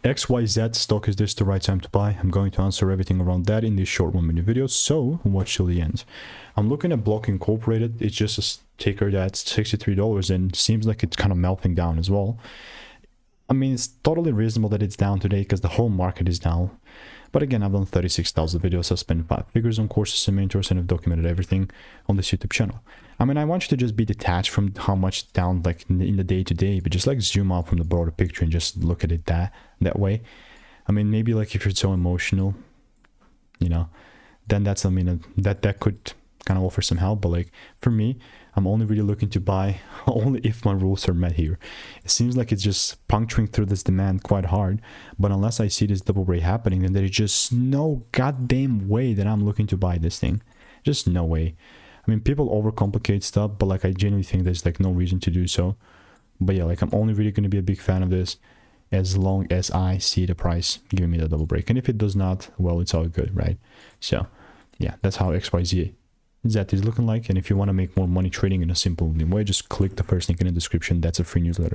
XYZ stock, is this the right time to buy? I'm going to answer everything around that in this short 1-minute video, so watch till the end. I'm looking at Block Incorporated. It's just a ticker that's $63 and seems like it's kind of melting down as well. I mean, it's totally reasonable that it's down today because the whole market is down. But again, I've done 36,000 videos. I've spent 5 figures on courses and mentors, and I've documented everything on this YouTube channel. I mean, I want you to just be detached from how much down like in the day to day, but just like zoom out from the broader picture and just look at it that way. I mean, maybe like if you're so emotional, you know, then that's, I mean, that could kind of offer some help. But like for me, I'm only really looking to buy only if my rules are met here. It seems like it's just puncturing through this demand quite hard, but unless I see this double break happening, then there is just no goddamn way that I'm looking to buy this thing. Just no way. I mean, people overcomplicate stuff, but like I genuinely think there's like no reason to do so. But yeah, like I'm only really going to be a big fan of this as long as I see the price giving me the double break. And if it does not, well, it's all good, right? So yeah, that's how XYZ is looking like. And if you want to make more money trading in a simple way, just click the first link in the description. That's a free newsletter.